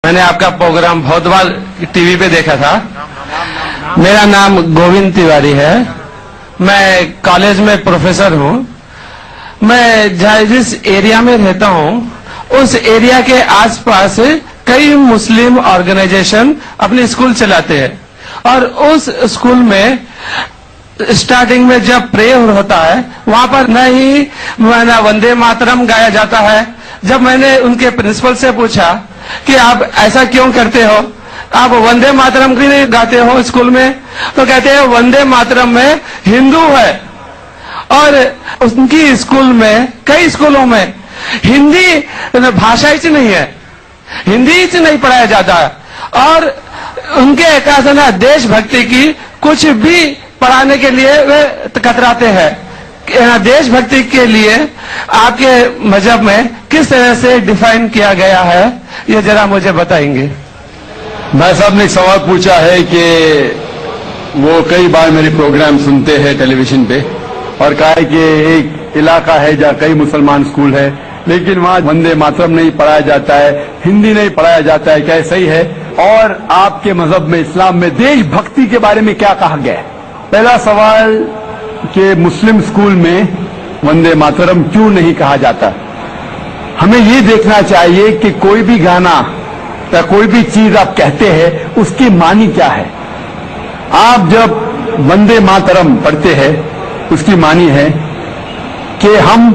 मैंने आपका प्रोग्राम बहुत बार टीवी पे देखा था। मेरा नाम गोविंद तिवारी है। मैं कॉलेज में प्रोफेसर हूँ। मैं जिस एरिया में रहता हूँ उस एरिया के आसपास कई मुस्लिम ऑर्गेनाइजेशन अपने स्कूल चलाते हैं और उस स्कूल में स्टार्टिंग में जब प्रेयर होता है वहां पर न ही वंदे मातरम गाया जाता है। जब मैंने उनके प्रिंसिपल से पूछा कि आप ऐसा क्यों करते हो, आप वंदे मातरम क्यों नहीं गाते हो स्कूल में, तो कहते हैं वंदे मातरम में हिंदू है और उनकी स्कूल में कई स्कूलों में हिंदी भाषा ही नहीं है, हिंदी ही नहीं पढ़ाया जाता है और उनके कहा ना देशभक्ति की कुछ भी पढ़ाने के लिए वे कतराते हैं। देशभक्ति के लिए आपके मजहब में किस तरह से डिफाइन किया गया है, ये जरा मुझे बताएंगे। भाई साहब ने एक सवाल पूछा है कि वो कई बार मेरे प्रोग्राम सुनते हैं टेलीविजन पे और कहा है कि एक इलाका है जहाँ कई मुसलमान स्कूल है लेकिन वहाँ वंदे मातरम नहीं पढ़ाया जाता है, हिंदी नहीं पढ़ाया जाता है, क्या सही है? और आपके मजहब में, इस्लाम में देशभक्ति के बारे में क्या कहा गया है? पहला सवाल कि मुस्लिम स्कूल में वंदे मातरम क्यों नहीं कहा जाता। हमें ये देखना चाहिए कि कोई भी गाना या कोई भी चीज आप कहते हैं उसकी मानी क्या है। आप जब वंदे मातरम पढ़ते हैं उसकी मानी है कि हम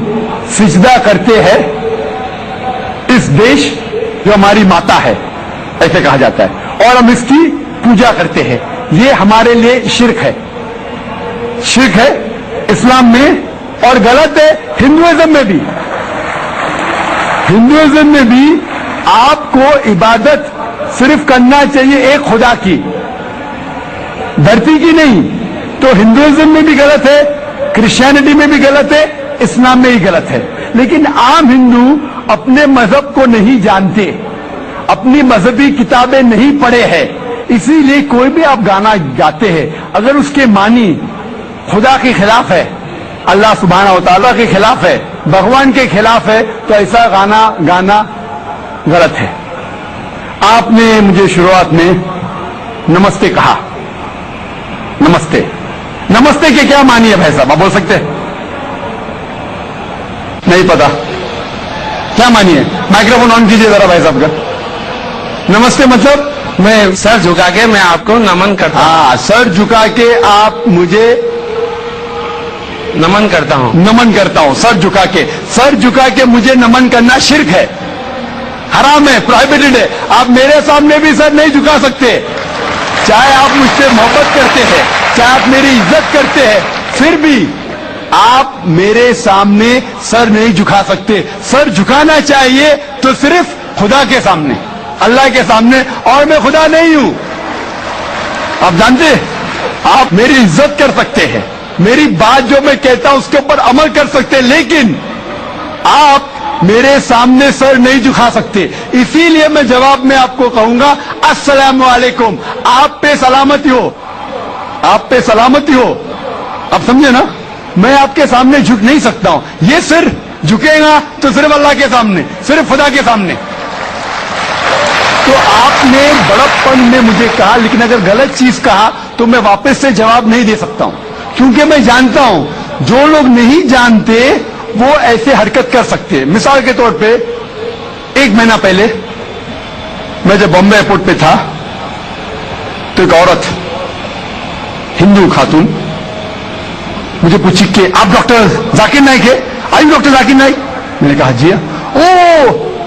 सिजदा करते हैं इस देश जो हमारी माता है, ऐसे कहा जाता है, और हम इसकी पूजा करते हैं। ये हमारे लिए शिर्क है, शिर्क है इस्लाम में और गलत है हिंदुइज्म में भी। हिंदुइज्म में भी आपको इबादत सिर्फ करना चाहिए एक खुदा की, धरती की नहीं। तो हिंदुइज्म में भी गलत है, क्रिश्चियनिटी में भी गलत है, इस्लाम में ही गलत है। लेकिन आम हिंदू अपने मजहब को नहीं जानते, अपनी मजहबी किताबें नहीं पढ़े हैं, इसीलिए कोई भी आप गाना गाते हैं अगर उसके मानी खुदा के खिलाफ है, अल्लाह सुब्हानहू व तआला के खिलाफ है, भगवान के खिलाफ है, तो ऐसा गाना गाना गलत है। आपने मुझे शुरुआत में नमस्ते कहा, नमस्ते, नमस्ते के क्या मानी है भाई साहब, आप बोल सकते हैं? नहीं पता क्या मानी है? माइक्रोफोन ऑन कीजिए जरा भाई साहब का। नमस्ते मतलब मैं सर झुका के मैं आपको नमन करता हूँ। हाँ, सर झुका के आप मुझे नमन करता हूँ, नमन करता हूँ। सर झुका के मुझे नमन करना शिर्क है, हराम है, प्रोहिबिटेड है। आप मेरे सामने भी सर नहीं झुका सकते, चाहे आप मुझसे मोहब्बत करते हैं, चाहे आप मेरी इज्जत करते हैं, फिर भी आप मेरे सामने सर नहीं झुका सकते। सर झुकाना चाहिए तो सिर्फ खुदा के सामने, अल्लाह के सामने, और मैं खुदा नहीं हूं। आप जानते हैं, आप मेरी इज्जत कर सकते हैं, मेरी बात जो मैं कहता हूं उसके ऊपर अमल कर सकते हैं, लेकिन आप मेरे सामने सर नहीं झुका सकते। इसीलिए मैं जवाब में आपको कहूंगा अस्सलामु अलैकुम, आप पे सलामती हो, आप पे सलामती हो। आप समझे ना? मैं आपके सामने झुक नहीं सकता हूं। ये सिर झुकेगा तो सिर्फ अल्लाह के सामने, सिर्फ खुदा के सामने। तो आपने बड़प्पन में मुझे कहा, लेकिन अगर गलत चीज कहा तो मैं वापस से जवाब नहीं दे सकता हूं, क्योंकि मैं जानता हूं जो लोग नहीं जानते वो ऐसे हरकत कर सकते हैं। मिसाल के तौर पे 1 महीना पहले मैं जब बॉम्बे एयरपोर्ट पे था तो एक औरत, हिंदू खातून, मुझे पूछी कि आप डॉक्टर जाकिर नाइक है? आई डॉक्टर जाकिर नाइक? मैंने कहा जी। ओ,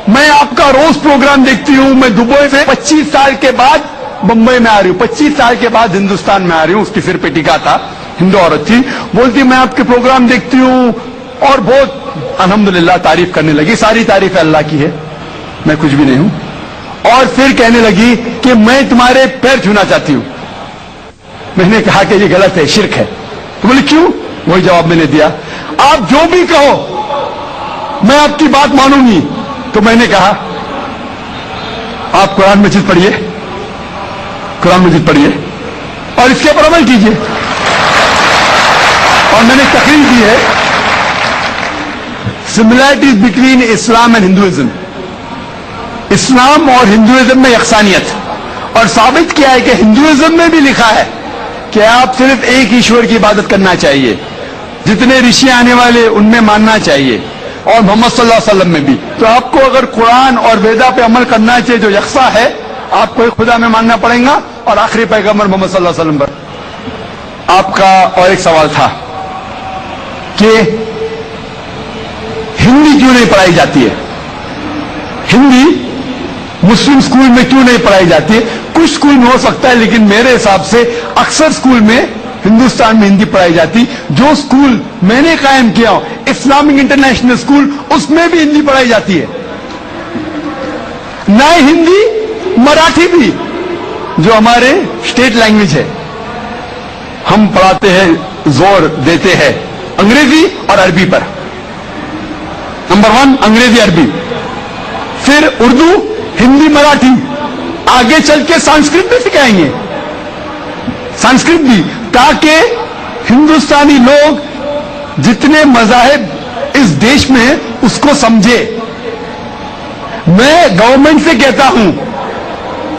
मैं आपका रोज प्रोग्राम देखती हूं, मैं दुबई से 25 साल के बाद बंबई में आ रही हूं, 25 साल के बाद हिंदुस्तान में आ रही हूं। उसकी सिर पे टीका था, हिंदू औरत थी, बोलती मैं आपके प्रोग्राम देखती हूं और बहुत अल्हम्दुलिल्लाह तारीफ करने लगी। सारी तारीफ अल्लाह की है, मैं कुछ भी नहीं हूं। और फिर कहने लगी कि मैं तुम्हारे पैर छूना चाहती हूं। मैंने कहा कि ये गलत है, शिर्क है। तो बोले क्यों? वही जवाब मैंने दिया, आप जो भी कहो मैं आपकी बात मानूंगी। तो मैंने कहा आप कुरान मजीद पढ़िए, कुरान मजीद पढ़िए और इसके ऊपर अमल कीजिए। और मैंने तकरीर की है similarities between Islam and Hinduism. اسلام اور ہندوازم میں یکسانیت، اور ثابت کیا ہے کہ ہندوازم میں بھی لکھا ہے کہ آپ صرف ایک ایشور کی عبادت کرنا چاہیے، جتنے رشی آنے والے ان میں ماننا چاہیے، اور محمد صلی اللہ علیہ وسلم میں بھی۔ تو آپ کو اگر قرآن اور ویدا پہ عمل کرنا چاہیے جو یکساں ہے، آپ کو ایک خدا میں ماننا پڑے گا اور آخری پیغمبر محمد صلی اللہ علیہ وسلم پر۔ آپ کا اور ایک سوال تھا کہ ہندی کیوں نہیں پڑھائی جاتی ہے، ہندی مسلم سکول میں کیوں نہیں پڑھائی جاتی ہے؟ کچھ سکول میں ہو سکتا ہے، لیکن میرے حساب سے اکثر سکول میں ہندوستان میں ہندی پڑھائی جاتی۔ جو سکول میں نے قائم کیا ہوں، اسلامک انٹرنیشنل سکول، اس میں بھی ہندی پڑھائی جاتی ہے، نہ ہندی مراٹھی بھی، جو ہمارے اسٹیٹ لینگویج ہے، ہم پڑھاتے ہیں، زور دیتے ہیں انگریزی اور عربی پر۔ نمبر 1 انگریزی عربی، پھر اردو، ہندی، مراٹھی، آگے چل کے سنسکرت بھی سکھائیں گے، سنسکرت بھی، تاکہ ہندوستانی لوگ جتنے مذاہب اس دیش میں ہیں اس کو سمجھے۔ میں گورنمنٹ سے کہتا ہوں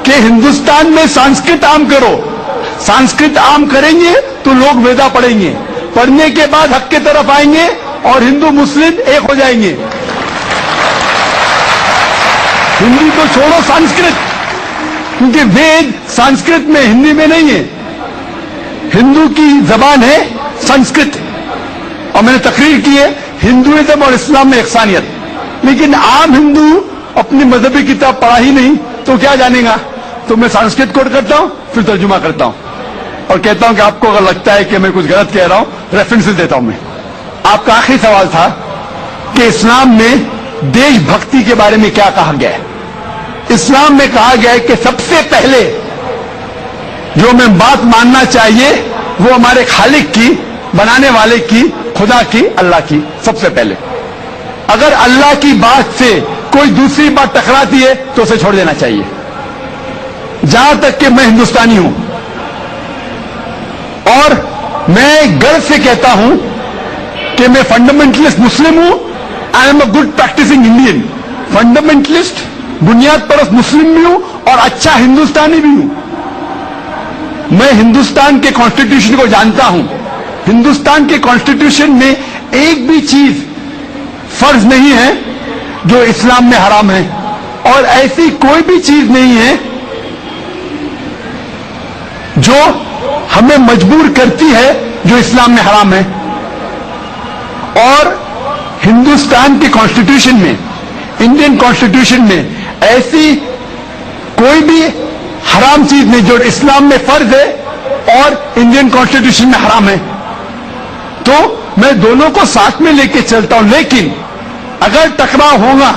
کہ ہندوستان میں سنسکرت عام کرو، سنسکرت عام کریں گے تو لوگ ویدا پڑھیں گے، پڑھنے کے بعد حق کی طرف آئیں گے اور ہندو مسلم ایک ہو جائیں گے۔ ہندی تو چھوڑو، سنسکرت، کیونکہ وید سنسکرت میں، ہندی میں نہیں ہے، ہندو کی زبان ہے سنسکرت، اور میں نے تقریر کی ہے ہندوازم اور اسلام میں یکسانیت۔ لیکن عام ہندو اپنی مذہبی کتاب پڑھا ہی نہیں تو کیا جانے گا؟ تو میں سنسکرت کوٹ کرتا ہوں، پھر ترجمہ کرتا ہوں اور کہتا ہوں کہ آپ کو اگر لگتا ہے کہ میں کچھ غلط کہہ رہا ہوں، ریفرنسز دیتا ہوں میں۔ آپ کا آخری سوال تھا کہ اسلام میں دیش بھکتی کے بارے میں کیا کہا گیا ہے۔ اسلام میں کہا گیا ہے کہ سب سے پہلے جو ہمیں بات ماننا چاہیے وہ ہمارے خالق کی، بنانے والے کی، خدا کی، اللہ کی، سب سے پہلے۔ اگر اللہ کی بات سے کوئی دوسری بات ٹکراتی ہے تو اسے چھوڑ دینا چاہیے۔ جہاں تک کہ میں ہندوستانی ہوں اور میں گرو سے کہتا ہوں کہ میں فنڈامنٹلسٹ مسلم ہوں، I am a good practicing Indian, fundamentalist بنیاد پرست مسلم بھی ہوں اور اچھا ہندوستانی بھی ہوں۔ میں ہندوستان کے کانسٹیٹیوشن کو جانتا ہوں۔ ہندوستان کے کانسٹیٹیوشن میں ایک بھی چیز فرض نہیں ہے جو اسلام میں حرام ہے، اور ایسی کوئی بھی چیز نہیں ہے جو ہمیں مجبور کرتی ہے جو اسلام میں حرام ہے۔ اور ہندوستان کے کانسٹیٹیوشن میں، انڈین کانسٹیٹیوشن میں ایسی کوئی بھی حرام چیز نہیں جو اسلام میں فرض ہے اور انڈین کانسٹیٹیوشن میں حرام ہے۔ تو میں دونوں کو ساتھ میں لے کے چلتا ہوں، لیکن اگر ٹکراؤ ہوگا،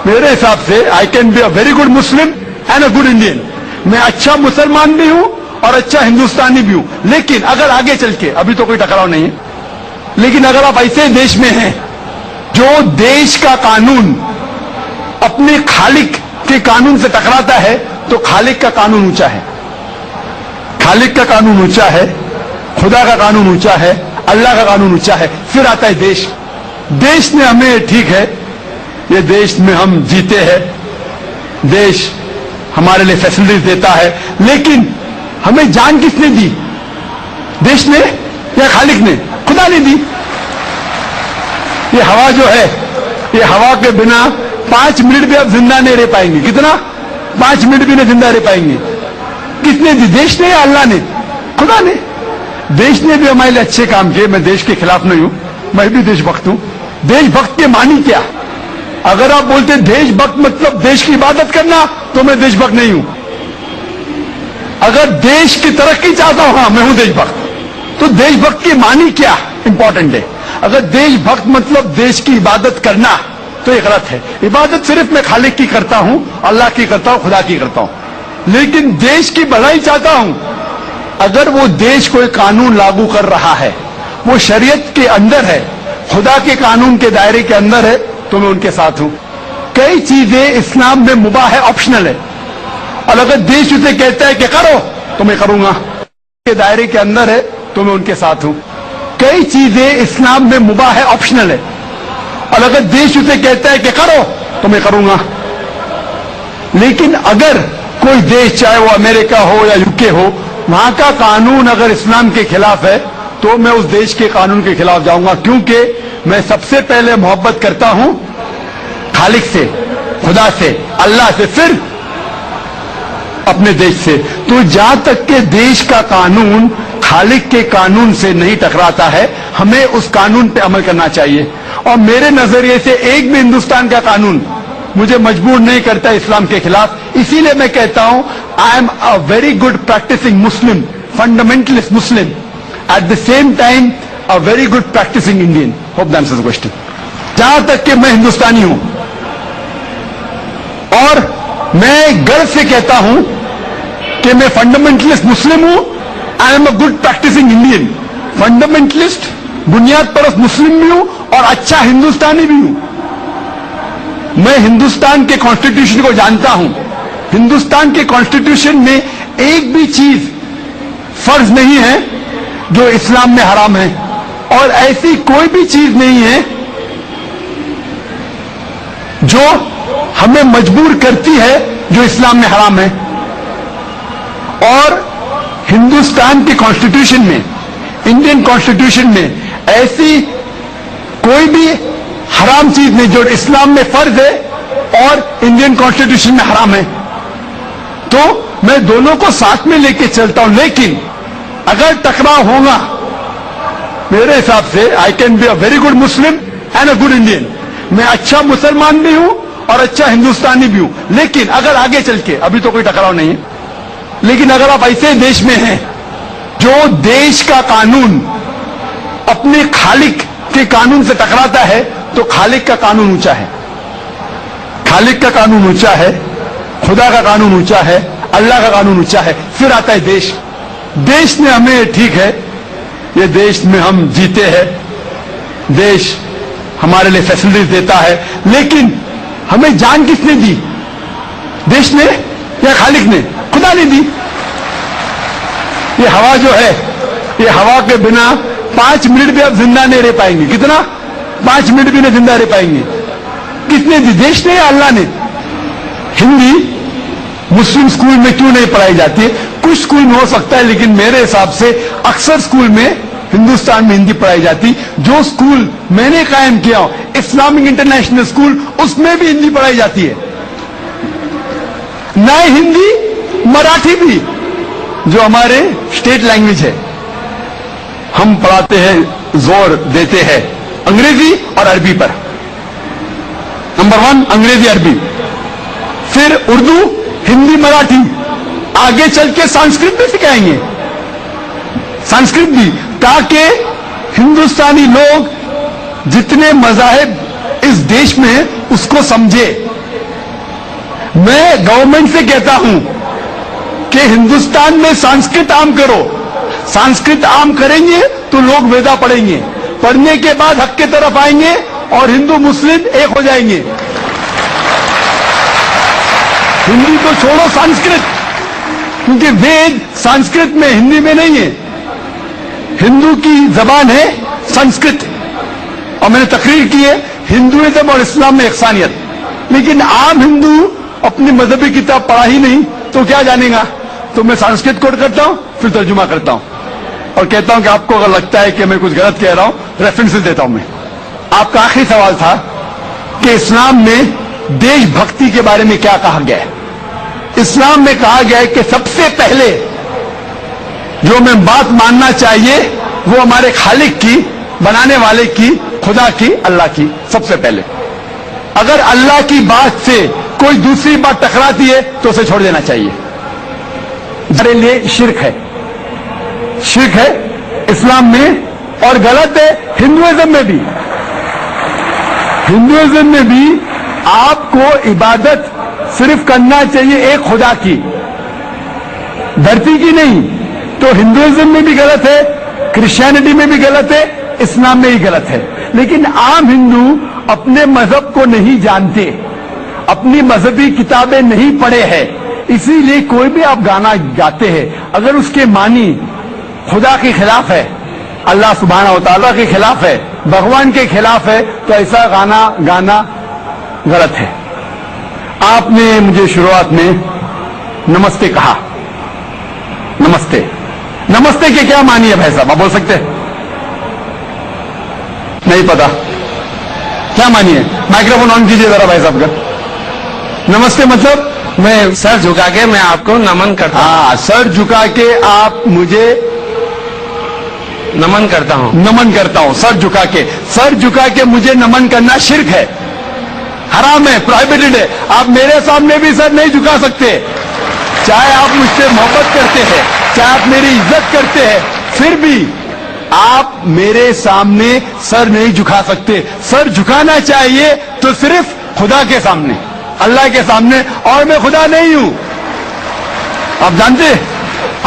میرے حساب سے I can be a very good Muslim and a good Indian, میں اچھا مسلمان بھی ہوں اور اچھا ہندوستانی بھی ہوں، لیکن اگر آگے چل کے، ابھی تو کوئی ٹکراؤ نہیں ہے، لیکن اگر آپ ایسے دیش میں ہیں جو دیش کا قانون اپنے خالق کے قانون سے ٹکراتا ہے تو خالق کا قانون اونچا ہے، خالق کا قانون اونچا ہے، خدا کا قانون اونچا ہے، اللہ کا قانون اونچا ہے، پھر آتا ہے دیش۔ دیش نے ہمیں، ٹھیک ہے، یہ دیش میں ہم جیتے ہیں، دیش ہمارے لیے فیسلٹیز دیتا ہے، لیکن ہمیں جان کس نے دی؟ دیش نے یا خالق نے؟ خدا نے دی۔ یہ ہوا جو ہے، یہ ہوا کے بنا 5 منٹ بھی آپ زندہ نہیں رہ پائیں گے۔ کتنا؟ 5 منٹ بھی نہیں زندہ رہ پائیں گے۔ کس نے دی؟ دیش نے یا اللہ نے؟ خدا نے۔ دیش نے بھی ہمارے لیے اچھے کام کیے، میں دیش کے خلاف نہیں ہوں، میں بھی دیش بھکت ہوں۔ دیش بھکت کے معنی کیا؟ اگر آپ بولتے دیش بھکت مطلب دیش کی عبادت کرنا تو میں دیش بھکت نہیں ہوں۔ اگر دیش کی ترقی چاہتا ہوں، ہاں میں ہوں دیش بھکت۔ تو دیش بھکت کے معنی کیا امپورٹنٹ ہے؟ اگر دیش بھکت مطلب دیش کی عبادت کرنا تو یہ غلط ہے۔ عبادت صرف میں خالق کی کرتا ہوں، اللہ کی کرتا ہوں، خدا کی کرتا ہوں، لیکن دیش کی بھلائی چاہتا ہوں۔ اگر وہ دیش کوئی قانون لاگو کر رہا ہے، وہ شریعت کے اندر ہے، خدا کے قانون کے دائرے کے اندر ہے، تو میں ان کے ساتھ ہوں۔ کئی چیزیں اسلام میں مباح ہے، آپشنل ہے، اور اگر دیش اسے کہتا ہے کہ کرو تو میں کروں گا، کے دائرے کے اندر ہے تو میں ان کے ساتھ ہوں۔ کئی چیزیں اسلام میں مباح ہے، آپشنل ہے، اور اگر دیش اسے کہتا ہے کہ کرو تو میں کروں گا۔ लेकिन अगर कोई देश, चाहे वो अमेरिका हो या यूके हो, वहां का कानून अगर इस्लाम के खिलाफ है तो मैं उस देश के कानून के खिलाफ जाऊंगा, क्योंकि मैं सबसे पहले मोहब्बत करता हूं खालिक से, खुदा से, अल्लाह से, फिर अपने देश से। तो जहां तक के देश का कानून खालिक के कानून से नहीं टकराता है, हमें उस कानून पे अमल करना चाहिए। और मेरे नजरिए से एक भी हिंदुस्तान का कानून मुझे मजबूर नहीं करता इस्लाम के खिलाफ। इसीलिए मैं कहता हूं, I am a very good practicing Muslim, fundamentalist Muslim, at the same time a very good practicing Indian. Hope that answers the question. जहां तक कि मैं हिंदुस्तानी हूं और मैं गर्व से कहता हूं कि मैं फंडामेंटलिस्ट मुस्लिम हूं, I am a good practicing Indian. Fundamentalist, बुनियाद परस्त मुस्लिम भी हूं और अच्छा हिंदुस्तानी भी हूं। मैं हिंदुस्तान के कॉन्स्टिट्यूशन को जानता हूं। हिंदुस्तान के कॉन्स्टिट्यूशन में एक भी चीज फर्ज नहीं है जो इस्लाम में हराम है, और ऐसी कोई भी चीज नहीं है जो हमें मजबूर करती है जो इस्लाम में हराम है। और हिंदुस्तान के कॉन्स्टिट्यूशन में, इंडियन कॉन्स्टिट्यूशन में ऐसी कोई भी हराम चीज नहीं जो इस्लाम में फर्ज है और इंडियन कॉन्स्टिट्यूशन में हराम है। तो मैं दोनों को साथ में लेके चलता हूं, लेकिन अगर टकराव होगा, मेरे हिसाब से I can be a very good Muslim and a good Indian. मैं अच्छा मुसलमान भी हूं और अच्छा हिंदुस्तानी भी हूं। लेकिन अगर आगे चल के, अभी तो कोई टकराव नहीं है, लेकिन अगर आप ऐसे देश में हैं जो देश का कानून अपने खालिक के कानून से टकराता है, तो खालिक का कानून ऊंचा है, खालिक का कानून ऊंचा है, खुदा का कानून ऊंचा है, अल्लाह का कानून ऊंचा है। फिर आता है देश। देश ने हमें, ठीक है, ये देश में हम जीते हैं, देश हमारे लिए फैसिलिटीज देता है, लेकिन हमें जान किसने दी? देश ने या खालिक ने? खुदा ने दी। ये हवा जो है, ये हवा के बिना 5 मिनट भी आप जिंदा नहीं रह पाएंगे। कितना? 5 मिनट भी नहीं जिंदा रह पाएंगे। किसने दी? देश ने या अल्लाह ने? हिंदी मुस्लिम स्कूल में क्यों नहीं पढ़ाई जाती है? कुछ स्कूल में हो सकता है, लेकिन मेरे हिसाब से अक्सर स्कूल में हिंदुस्तान में हिंदी पढ़ाई जाती। जो स्कूल मैंने कायम किया, इस्लामिक इंटरनेशनल स्कूल, उसमें भी हिंदी पढ़ाई जाती है। नए हिंदी, मराठी भी, जो हमारे स्टेट लैंग्वेज है, हम पढ़ाते हैं, जोर देते हैं अंग्रेजी और अरबी पर। नंबर 1 अंग्रेजी अरबी, फिर उर्दू, हिंदी, मराठी, आगे चल के संस्कृत भी सिखाएंगे, संस्कृत भी, ताकि हिंदुस्तानी लोग जितने मजाहिब इस देश में हैं उसको समझे। मैं गवर्नमेंट से कहता हूं कि हिंदुस्तान में संस्कृत आम करो। संस्कृत आम करेंगे तो लोग वेदा पढ़ेंगे, पढ़ने के बाद हक के तरफ आएंगे और हिंदू मुस्लिम एक हो जाएंगे। हिंदी तो छोड़ो, संस्कृत, क्योंकि वेद संस्कृत में, हिंदी में नहीं है। हिंदू की जबान है संस्कृत, और मैंने तकरीर की है हिंदुइज्म और इस्लाम में यकसानियत। लेकिन आम हिंदू अपनी मजहबी किताब पढ़ा ही नहीं तो क्या जानेगा? तो मैं संस्कृत कोट करता हूं, फिर तर्जुमा करता हूं और कहता हूं कि आपको अगर लगता है कि मैं कुछ गलत कह रहा हूं, रेफरेंसेस देता हूं मैं। आपका आखिरी सवाल था कि इस्लाम में देशभक्ति के बारे में क्या कहा गया है। इस्लाम में कहा गया है कि सबसे पहले जो हमें बात मानना चाहिए वो हमारे खालिक की, बनाने वाले की, खुदा की, अल्लाह की, सबसे पहले। अगर अल्लाह की बात से कोई दूसरी बात टकराती है तो उसे छोड़ देना चाहिए। हमारे लिए शिर्क है, शिर्क है इस्लाम में, और गलत है हिंदुइज्म में भी। हिंदुइज्म में भी आपको इबादत सिर्फ करना चाहिए एक खुदा की, धरती की नहीं। तो हिंदुइज्म में भी गलत है, क्रिश्चियनिटी में भी गलत है, इस्लाम में ही गलत है। लेकिन आम हिंदू अपने मजहब को नहीं जानते, अपनी मजहबी किताबें नहीं पढ़े हैं, इसीलिए कोई भी आप गाना गाते हैं, अगर उसके मानी खुदा के खिलाफ है, अल्लाह सुब्हानहू व तआला के खिलाफ है, भगवान के खिलाफ है, तो ऐसा गाना गाना गलत है। آپ نے مجھے شروعات میں نمستے کہا. نمستے نمستے کے کیا معنی ہے بھائی صاحب, آپ بول سکتے ہیں؟ نہیں پتا کیا معنی ہے؟ مائکروفون آن کیجئے ذرا بھائی صاحب کا. نمستے مطلب میں سر جھکا کے میں آپ کو نمن کرتا ہوں. ہاں, سر جھکا کے آپ مجھے نمن کرتا ہوں. نمن کرتا ہوں. سر جھکا کے مجھے نمن کرنا شرک ہے, حرام ہے, پروہیبٹڈ ہے. آپ میرے سامنے بھی سر نہیں جھکا سکتے, چاہے آپ مجھ سے محبت کرتے ہیں, چاہے آپ میری عزت کرتے ہیں, پھر بھی آپ میرے سامنے سر نہیں جھکا سکتے. سر جھکانا چاہیے تو صرف خدا کے سامنے, اللہ کے سامنے, اور میں خدا نہیں ہوں. آپ جانتے ہیں,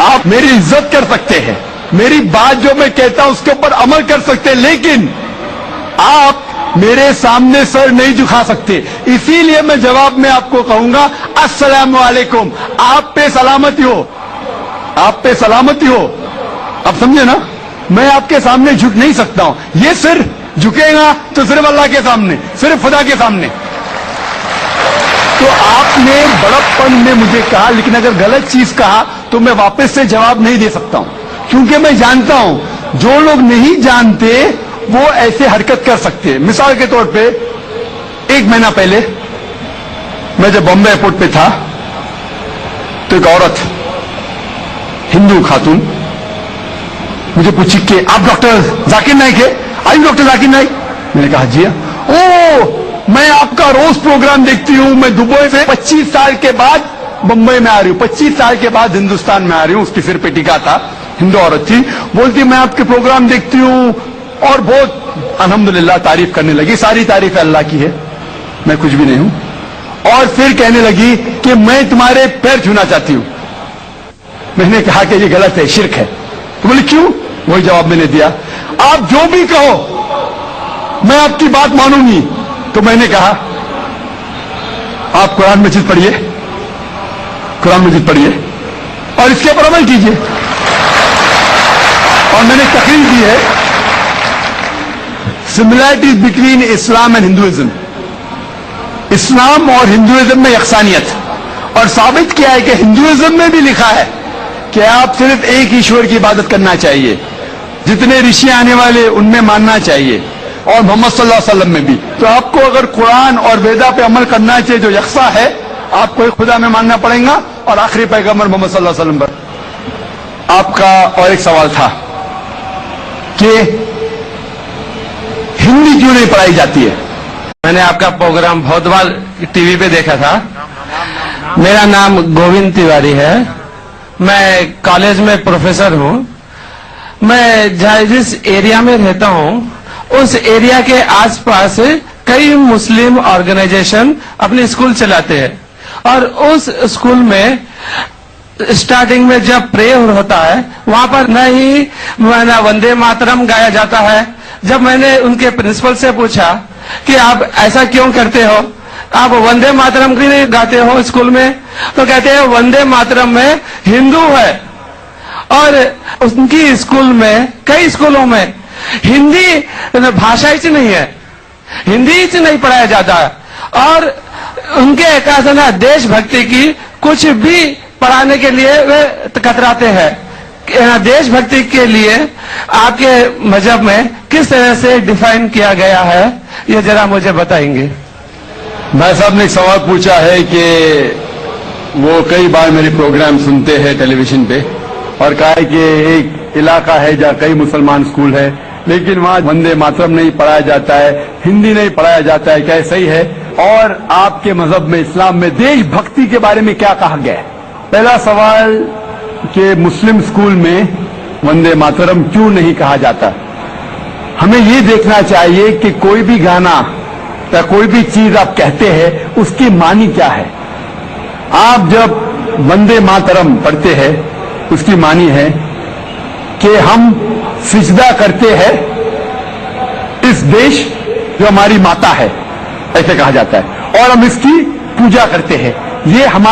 آپ میری عزت کر سکتے ہیں, میری بات جو میں کہتا ہوں اس کے اوپر عمل کر سکتے ہیں, لیکن آپ میرے سامنے سر نہیں جھکا سکتے. اسی لیے میں جواب میں آپ کو کہوں گا السلام علیکم. آپ پہ سلامتی ہو, آپ پہ سلامتی ہو. آپ سمجھے نا, میں آپ کے سامنے جھک نہیں سکتا ہوں. یہ سر جھکے گا تو صرف اللہ کے سامنے, صرف خدا کے سامنے. تو آپ نے بڑپن میں مجھے کہا, لیکن اگر غلط چیز کہا تو میں واپس سے جواب نہیں دے سکتا ہوں, کیونکہ میں جانتا ہوں جو لوگ نہیں جانتے وہ ایسے حرکت کر سکتے. مثال کے طور پہ 1 مہینہ پہلے میں جب بامبے ایئرپورٹ پہ تھا تو ایک عورت, ہندو خاتون, مجھے پوچھی کہ آپ ڈاکٹر ذاکر نائک ہے؟ آئی ڈاکٹر ذاکر نائک؟ میں نے کہا جی ہاں. او, میں آپ کا روز پروگرام دیکھتی ہوں, میں دبئی سے 25 سال کے بعد بمبئی میں آ رہی ہوں, 25 سال کے بعد ہندوستان میں آ رہی ہوں. اس کی سر پہ ٹکا تھا, ہندو عورت تھی. بولتی میں آپ کے پروگرام دیکھتی ہوں, اور بہت الحمدللہ تعریف کرنے لگی. ساری تعریف اللہ کی ہے, میں کچھ بھی نہیں ہوں. اور پھر کہنے لگی کہ میں تمہارے پیر چھونا چاہتی ہوں. میں نے کہا کہ یہ غلط ہے, شرک ہے. تو بولی کیوں؟ وہی جواب میں نے دیا, آپ جو بھی کہو میں آپ کی بات مانوں گی. تو میں نے کہا آپ قرآن مجید پڑھیے, قرآن مجید پڑھیے اور اس کے اوپر عمل کیجیے. اور میں نے تقریر دی ہے similarities between Islam and Hinduism, اسلام اور ہندوازم میں یکسانیت, اور ثابت کیا ہے کہ ہندوازم میں بھی لکھا ہے کہ آپ صرف ایک ایشور کی عبادت کرنا چاہیے, جتنے رشی آنے والے ان میں ماننا چاہیے, اور محمد صلی اللہ علیہ وسلم میں بھی. تو آپ کو اگر قرآن اور ویدا پہ عمل کرنا چاہیے جو یکساں ہے, آپ کو ایک خدا میں ماننا پڑے گا اور آخری پیغمبر محمد صلی اللہ علیہ وسلم پر. آپ کا اور ایک سوال تھا کہ ہندی کیوں نہیں پڑھائی جاتی ہے. میں نے آپ کا پروگرام بہت بار ٹی وی پہ دیکھا تھا. میرا نام گووند تیواری ہے, میں کالج میں پروفیسر ہوں. میں جس ایریا میں رہتا ہوں اس ایریا کے آس پاس کئی مسلم آرگنائزیشن اپنے اسکول چلاتے ہیں, اور اس اسکول میں اسٹارٹنگ میں جب پریئر ہوتا ہے وہاں پر نہ ہی وندے ماترم گایا جاتا ہے. جب میں نے ان کے پرنسپل سے پوچھا کہ آپ ایسا کیوں کرتے ہو, آپ وندے ماترم کیوں نہیں گاتے ہو اسکول میں, تو کہتے ہیں وندے ماترم میں ہندو ہے, اور ان کی اسکول میں کئی اسکولوں میں ہندی بھاشا ہی نہیں ہے, ہندی ہی نہیں پڑھایا جاتا ہے. اور ان کے کہنا دیش بھکتی کی کچھ بھی پڑھانے کے لیے وہ کتراتے ہیں. دیش بھکتی کے لیے آپ کے مذہب میں کس طرح سے ڈیفائن کیا گیا ہے, یہ ذرا مجھے بتائیں گے. بھائی صاحب نے ایک سوال پوچھا ہے کہ وہ کئی بار میرے پروگرام سنتے ہیں ٹیلی ویژن پہ, اور کہا ہے کہ ایک علاقہ ہے جہاں کئی مسلمان اسکول ہے لیکن وہاں وندے ماترم نہیں پڑھایا جاتا ہے, ہندی نہیں پڑھایا جاتا ہے, کیا صحیح ہے؟ اور آپ کے مذہب میں, اسلام میں دیش بھکتی کے بارے میں کیا کہا گیا ہے؟ پہلا سوال کہ مسلم اسکول میں وندے ماترم کیوں نہیں کہا جاتا. ہمیں یہ دیکھنا چاہیے کہ کوئی بھی گانا یا کوئی بھی چیز آپ کہتے ہیں اس کی معنی کیا ہے. آپ جب وندے ماترم پڑھتے ہیں اس کی معنی ہے کہ ہم سجدہ کرتے ہیں اس دیش جو ہماری ماتا ہے, ایسے کہا جاتا ہے, اور ہم اس کی پوجا کرتے ہیں. یہ ہمارا